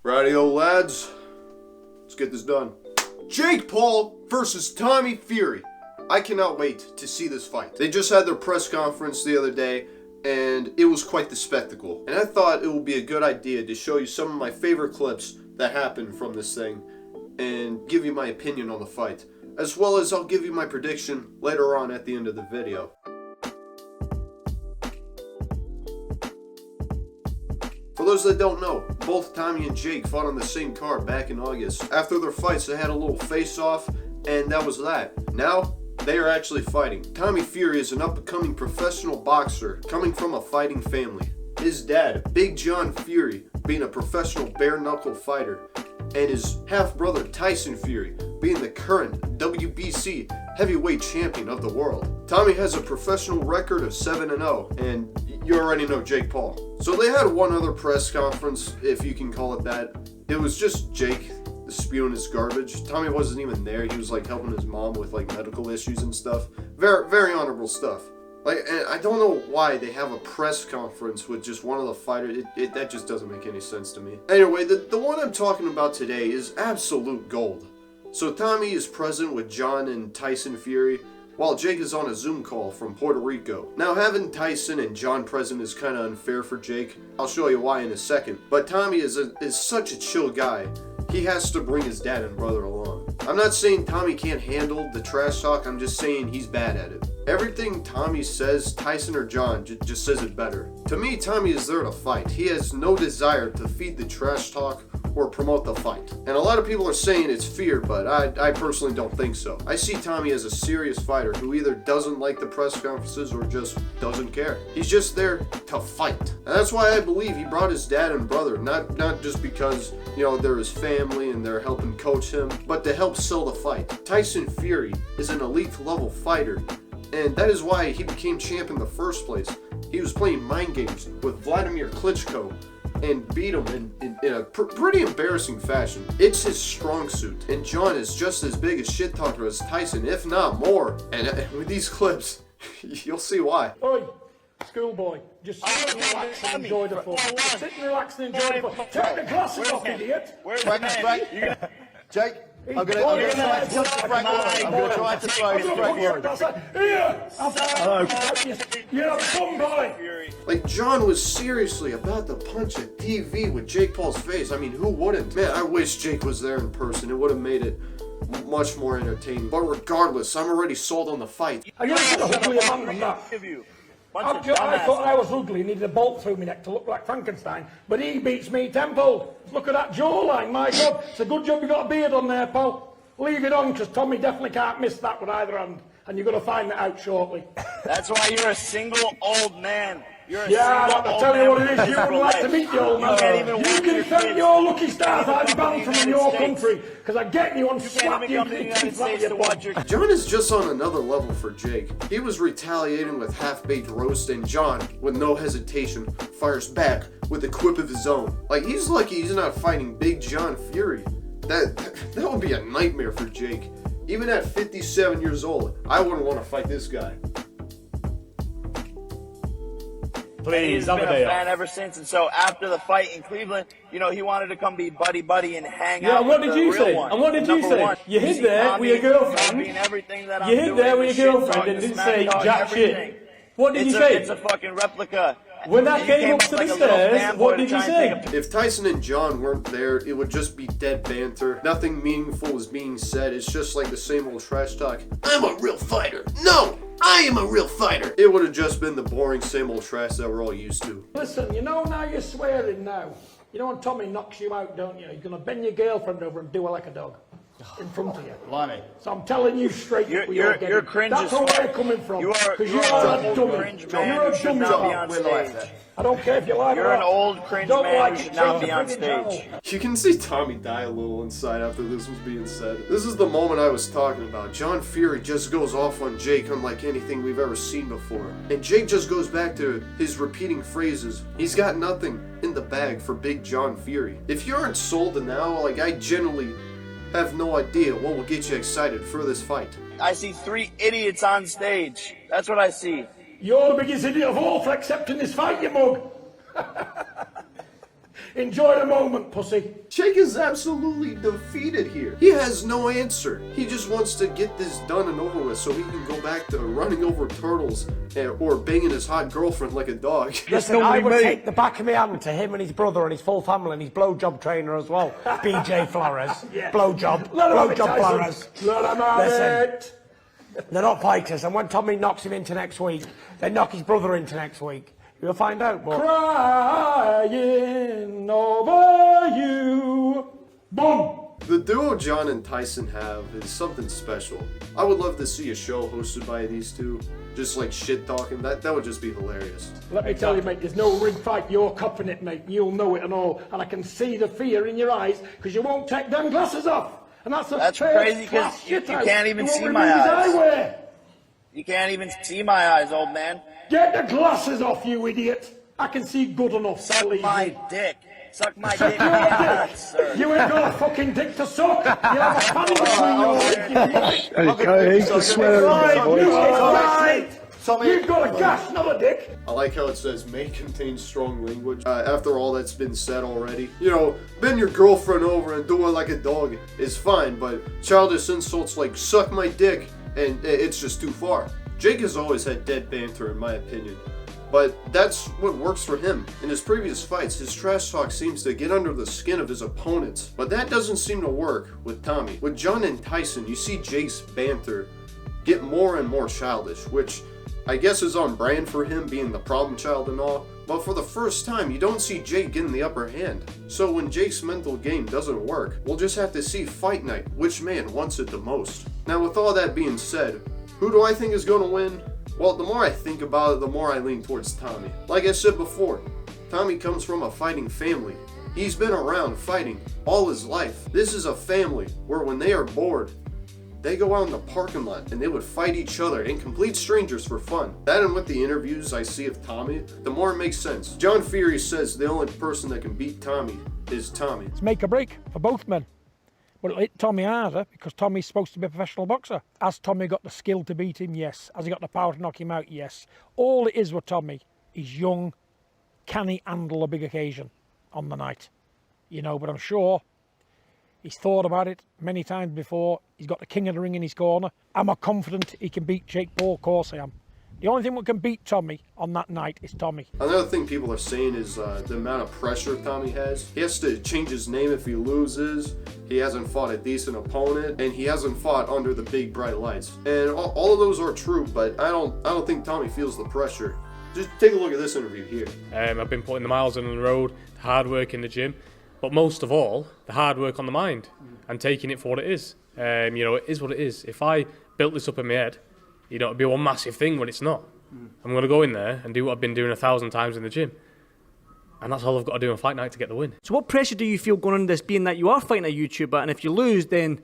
Radio lads, let's get this done. Jake Paul versus Tommy Fury. I cannot wait to see this fight. They just had their press conference the other day, and it was quite the spectacle. And I thought it would be a good idea to show you some of my favorite clips that happened from this thing, and give you my opinion on the fight, as well as I'll give you my prediction later on at the end of the video. For those that don't know, both Tommy and Jake fought on the same card back in August. After their fights, they had a little face-off, and that was that. Now, they are actually fighting. Tommy Fury is an up-and-coming professional boxer coming from a fighting family. His dad, Big John Fury, being a professional bare-knuckle fighter, and his half-brother Tyson Fury being the current WBC heavyweight champion of the world. Tommy has a professional record of 7-0, and you already know Jake Paul. So they had one other press conference, if you can call it that. It was just Jake spewing his garbage. Tommy wasn't even there. He was like helping his mom with like medical issues and stuff. Very, very honorable stuff. Like, and I don't know why they have a press conference with just one of the fighters. That just doesn't make any sense to me. Anyway, the one I'm talking about today is absolute gold. So Tommy is present with John and Tyson Fury, while Jake is on a Zoom call from Puerto Rico. Now, having Tyson and John present is kind of unfair for Jake. I'll show you why in a second. But Tommy is such a chill guy. He has to bring his dad and brother along. I'm not saying Tommy can't handle the trash talk, I'm just saying he's bad at it. Everything Tommy says, Tyson or John just says it better. To me, Tommy is there to fight. He has no desire to feed the trash talk or promote the fight. And a lot of people are saying it's fear, but I personally don't think so. I see Tommy as a serious fighter who either doesn't like the press conferences or just doesn't care. He's just there to fight. And that's why I believe he brought his dad and brother, not just because, you know, they're his family and they're helping coach him, but to help sell the fight. Tyson Fury is an elite level fighter, and that is why he became champ in the first place. He was playing mind games with Vladimir Klitschko and beat him in a pretty embarrassing fashion. It's his strong suit. And John is just as big a shit talker as Tyson, if not more. And with these clips, you'll see why. Oi, schoolboy, just sit and relax and enjoy the fun. Sit and relax and enjoy the fun. Take the glasses off, idiot. Jake, I'm gonna try to strike You're a bum boy. Like, John was seriously about to punch a TV with Jake Paul's face. I mean, who wouldn't? Man, I wish Jake was there in person. It would have made it much more entertaining. But regardless, I'm already sold on the fight. Are you not a ugly man than that? I thought I was ugly and needed a bolt through my neck to look like Frankenstein, but he beats me tenfold. Look at that jawline, my God. It's a good job you got a beard on there, pal. Leave it on, because Tommy definitely can't miss that with either hand, and you're going to find that out shortly. That's why you're a single old man. You're a I'll tell you what it is, you wouldn't like to meet the old man. You can thank your lucky stars I've banned from your country, because I get you and slap you John is just on another level for Jake. He was retaliating with half-baked roast, and John, with no hesitation, fires back with a quip of his own. Like, he's lucky he's not fighting Big John Fury. That would be a nightmare for Jake. Even at 57 years old, I wouldn't want to fight this guy. He's been a fan ever since, and so after the fight in Cleveland, you know, he wanted to come be buddy and hang out. Yeah, what did you say? And what did you say? You hid there with your girlfriend. You hid there with your girlfriend and didn't say jack shit. What did you say? It's a fucking replica. When that came up to the stairs, what did you say? If Tyson and John weren't there, it would just be dead banter. Nothing meaningful was being said. It's just like the same old trash talk. I'm a real fighter. No! I am a real fighter. It would have just been the boring same old trash that we're all used to. Listen, you know now you're swearing now. You know when Tommy knocks you out, don't you? You're going to bend your girlfriend over and do her like a dog in front of you. Blimey. So I'm telling you straight. You're cringe. That's where we're coming from. Because you're a dummy. You're a dummy. I don't care if you like it. You're an old cringe man who should not be on stage. You can see Tommy die a little inside after this was being said. This is the moment I was talking about. John Fury just goes off on Jake unlike anything we've ever seen before. And Jake just goes back to his repeating phrases. He's got nothing in the bag for Big John Fury. If you aren't sold to now, like, I generally have no idea what will get you excited for this fight. I see 3 idiots on stage. That's what I see. You're the biggest idiot of all for accepting this fight, you mug. Enjoy the moment, pussy. Jake is absolutely defeated here. He has no answer. He just wants to get this done and over with so he can go back to running over turtles or banging his hot girlfriend like a dog. Listen, I would take the back of my hand to him and his brother and his full family and his blowjob trainer as well. BJ Flores. Blowjob Flores. Let him have it. They're not fighters, and when Tommy knocks him into next week, they knock his brother into next week. You'll find out, but... Crying over you. Boom. The duo John and Tyson have is something special. I would love to see a show hosted by these two. Just like shit talking, that would just be hilarious. Let me tell you, mate, there's no ring fight. You're cupping it, mate. You'll know it and all. And I can see the fear in your eyes because you won't take them glasses off. And that's crazy because you can't even see my eyes. You can't even see my eyes, old man. Get the glasses off, you idiot. I can see good enough. Suck my dick. Suck my dick. You ain't got a fucking dick to suck. You have a fan between your legs. Okay, he's the swearing. You've got a gash, not a dick. I like how it says may contain strong language. After all that's been said already. You know, bend your girlfriend over and do her like a dog is fine, but childish insults like suck my dick, and it's just too far. Jake has always had dead banter in my opinion. But that's what works for him. In his previous fights, his trash talk seems to get under the skin of his opponents. But that doesn't seem to work with Tommy. With John and Tyson, you see Jake's banter get more and more childish, which I guess is on brand for him being the problem child and all. But for the first time, you don't see Jake getting the upper hand. So when Jake's mental game doesn't work, we'll just have to see fight night, which man wants it the most. Now with all that being said, who do I think is going to win? Well, the more I think about it, the more I lean towards Tommy. Like I said before, Tommy comes from a fighting family. He's been around fighting all his life. This is a family where when they are bored, they go out in the parking lot and they would fight each other and complete strangers for fun. That and with the interviews I see of Tommy, the more it makes sense. John Fury says the only person that can beat Tommy is Tommy. It's make or break for both men. Well, it'll hit Tommy harder because Tommy's supposed to be a professional boxer. Has Tommy got the skill to beat him? Yes. Has he got the power to knock him out? Yes. All it is with Tommy, he's young. Can he handle a big occasion on the night? You know, but I'm sure he's thought about it many times before. He's got the king of the ring in his corner. Am I confident he can beat Jake Paul? Of course I am. The only thing that can beat Tommy on that night is Tommy. Another thing people are saying is the amount of pressure Tommy has. He has to change his name if he loses. He hasn't fought a decent opponent, and he hasn't fought under the big bright lights. And all of those are true, but I don't think Tommy feels the pressure. Just take a look at this interview here. I've been putting the miles in on the road, the hard work in the gym, but most of all, the hard work on the mind and taking it for what it is. You know, it is what it is. If I built this up in my head, you know, it'd be one massive thing when it's not. I'm going to go in there and do what I've been doing 1,000 times in the gym. And that's all I've got to do on fight night to get the win. So what pressure do you feel going into this, being that you are fighting a YouTuber, and if you lose, then,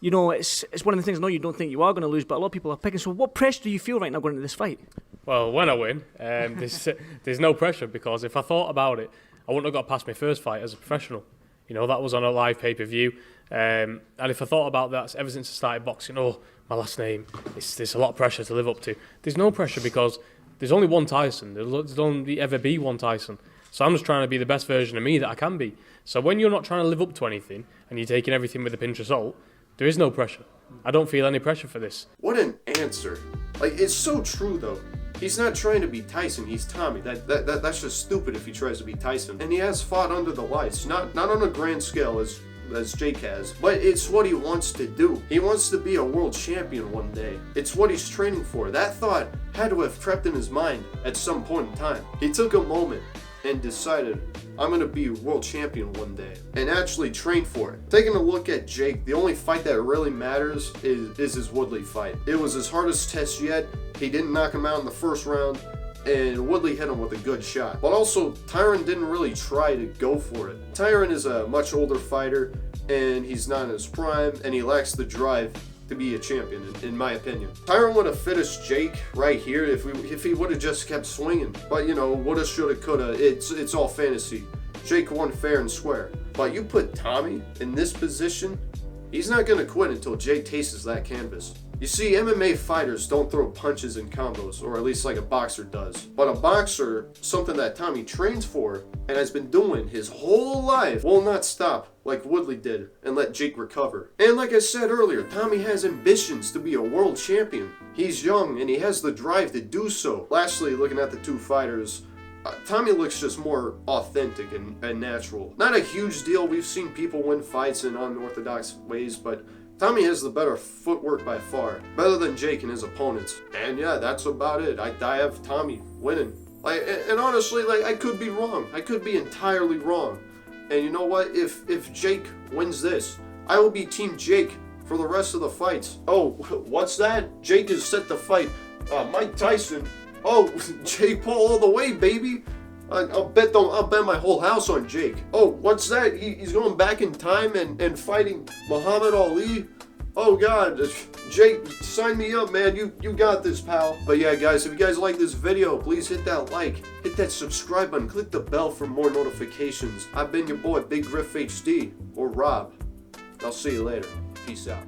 you know, it's one of the things, I know you don't think you are going to lose, but a lot of people are picking. So what pressure do you feel right now going into this fight? Well, when I win, there's no pressure, because if I thought about it, I wouldn't have got past my first fight as a professional. You know, that was on a live pay-per-view. And if I thought about that ever since I started boxing, my last name, there's a lot of pressure to live up to. There's no pressure because there's only one Tyson. There's only ever be one Tyson. So I'm just trying to be the best version of me that I can be. So when you're not trying to live up to anything and you're taking everything with a pinch of salt, there is no pressure. I don't feel any pressure for this. What an answer. Like, it's so true though. He's not trying to be Tyson, he's Tommy. That's just stupid if he tries to be Tyson. And he has fought under the lights, not on a grand scale as Jake has, but it's what he wants to do. He wants to be a world champion one day. It's what he's training for. That thought had to have crept in his mind at some point in time. He took a moment and decided, I'm going to be a world champion one day, and actually trained for it. Taking a look at Jake, the only fight that really matters is his Woodley fight. It was his hardest test yet. He didn't knock him out in the first round, and Woodley hit him with a good shot. But also, Tyron didn't really try to go for it. Tyron is a much older fighter, and he's not in his prime, and he lacks the drive to be a champion, in my opinion. Tyron would have finished Jake right here if he would have just kept swinging. But you know, woulda, shoulda, coulda. It's all fantasy. Jake won fair and square. But you put Tommy in this position, he's not gonna quit until Jake tastes that canvas. You see, MMA fighters don't throw punches and combos, or at least like a boxer does. But a boxer, something that Tommy trains for and has been doing his whole life, will not stop like Woodley did and let Jake recover. And like I said earlier, Tommy has ambitions to be a world champion. He's young and he has the drive to do so. Lastly, looking at the two fighters, Tommy looks just more authentic and natural. Not a huge deal. We've seen people win fights in unorthodox ways, but Tommy has the better footwork by far. Better than Jake and his opponents. And yeah, that's about it. I have Tommy winning. And honestly, I could be wrong. I could be entirely wrong. And you know what? If Jake wins this, I will be Team Jake for the rest of the fights. Oh, what's that? Jake is set to fight Mike Tyson. Oh, Jake Paul all the way, baby. I'll bet my whole house on Jake. Oh, what's that? He's going back in time and fighting Muhammad Ali. Oh God, Jake, sign me up, man. You got this, pal. But yeah, guys, if you guys like this video, please hit that like, hit that subscribe button, click the bell for more notifications. I've been your boy, Big Griff HD, or Rob. I'll see you later. Peace out.